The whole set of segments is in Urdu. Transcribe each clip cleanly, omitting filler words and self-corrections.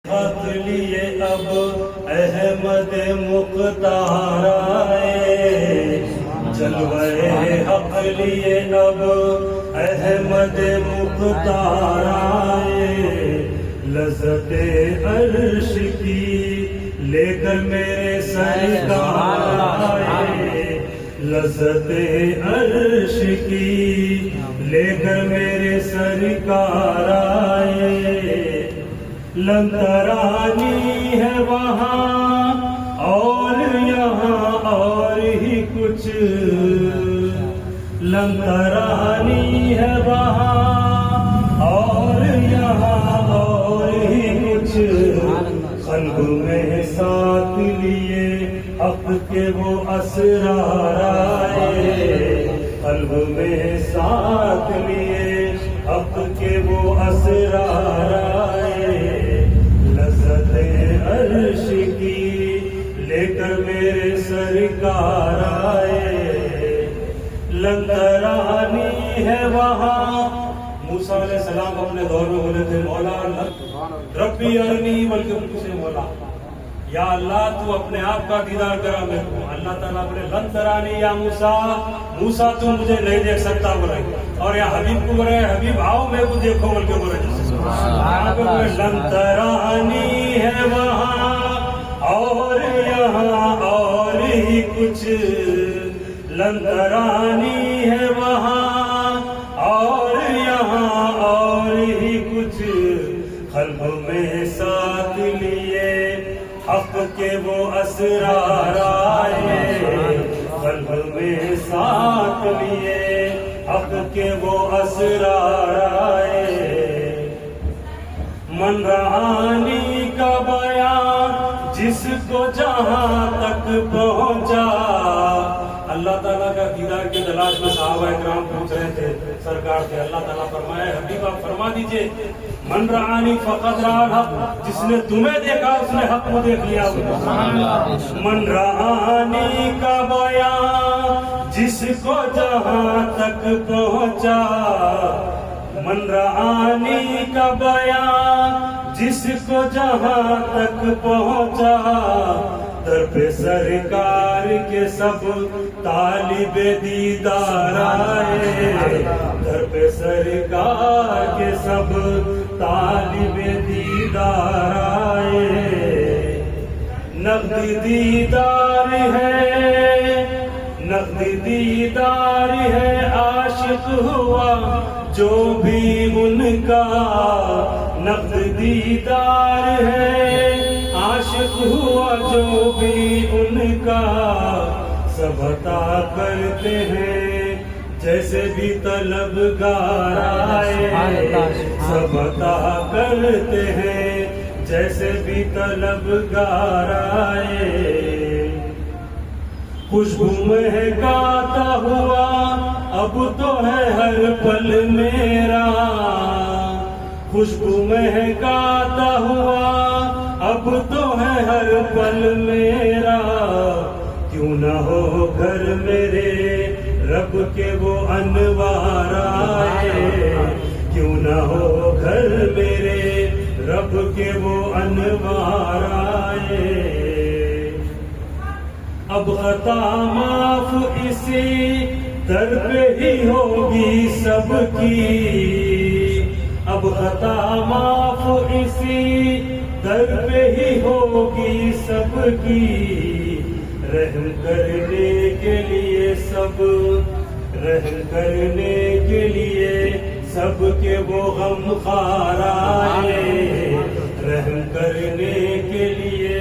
حق لیے اب احمد مختار آئے، جلوے حق لیے اب احمد مختار آئے، لذت عرش کی لے کر میرے سرکار آئے، لذت عرش کی لے کر میرے سرکار آئے، لنگرانی ہے وہاں اور یہاں اور ہی کچھ، لنگرانی ہے وہاں اور یہاں اور ہی کچھ، قلب میں ساتھ لیے حق کے وہ اسرار آئے، قلب میں ساتھ لیے حق کے وہ اسرار آئے، لذت عرش کی لے کر میرے سرکار آئے، لنگرانی ہے وہاں۔ موسیٰ علیہ السلام اپنے دور میں بولے تھے مولا ربی ارنی، بلکہ ان سے مولا یا اللہ تو اپنے آپ کا دیدار کرا میرے کو۔ اللہ تعالیٰ بولے لن ترانی یا موسیٰ، موسیٰ تو مجھے نہیں دیکھ سکتا بولے، اور یا حبیب کو بولے حبیب آؤ میرے کو دیکھو بلکہ بولے لن ترانی ہے وہاں اور یہاں اور ہی کچھ، لن ترانی ہے وہاں اور یہاں اور ہی کچھ، قلب میں ساتھ لیے حق کے وہ اسرار آئے، قلب میں ساتھ لیے حق کے وہ اسرار آئے، من رعانی کا بیان جس کو جہاں تک پہنچا۔ اللہ تعالیٰ کا دیدار کی تلاش میں صحابہ اکرام پوچھ رہے تھے سرکار سے، اللہ تعالیٰ فرمایا حبیب آپ فرما دیجئے من رعانی فقد رأى الحق، جس نے تمہیں دیکھا اس نے حق کو دیکھ لیا۔ من رعانی کا بیان جس کو جہاں تک پہنچا، من رعانی کا بیان جس کو جہاں تک پہنچا، در پہ سرکار کے سب طالب دیدار آئے، در پہ سرکار کے سب طالب دیدار آئے، نقد دیدار ہے نقد دیدار ہے عاشق ہوا جو بھی ان کا، نقد دیدار ہے عاشق ہوا جو بھی ان کا، سب عطا کرتے ہیں جیسے بھی طلبگار آئے، سب عطا کرتے ہیں جیسے بھی طلبگار آئے، خوشبو مہکاتا ہوا اب تو ہے ہر پل میرا، خوشبو مہکاتا ہوا اب تو ہے ہر پل میرا، کیوں نہ ہو گھر میرے رب کے وہ انوار آئے، کیوں نہ ہو گھر میرے رب کے وہ انوار آئے، اب خطا معاف اسی در پہ ہی ہوگی سب کی، اب خطا معاف اسی در پہ ہی ہوگی سب کی، رحم کرنے کے لیے سب رحم کرنے کے لیے سب کے وہ غم خوار آئے، رحم کرنے کے لیے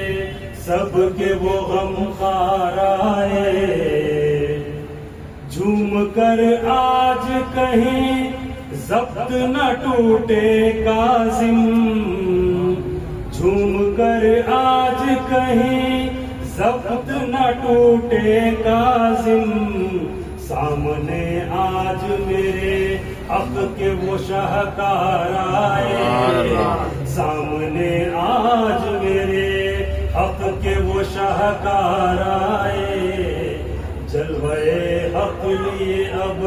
سب کے وہ غم خوار آئے، جھوم کر آج کہیں ضبط نہ ٹوٹے کاظم، جھوم کر آج کہیں ضبط نہ ٹوٹے کاظم، سامنے آج میرے حق کے وہ شاہکار آئے، سامنے آج میرے حق کے وہ شاہکار آئے، جلوے حق لیے اب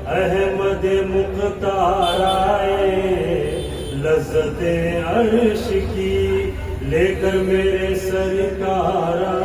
احمد مختار آئے، عزت عرش کی لے کر میرے سرکار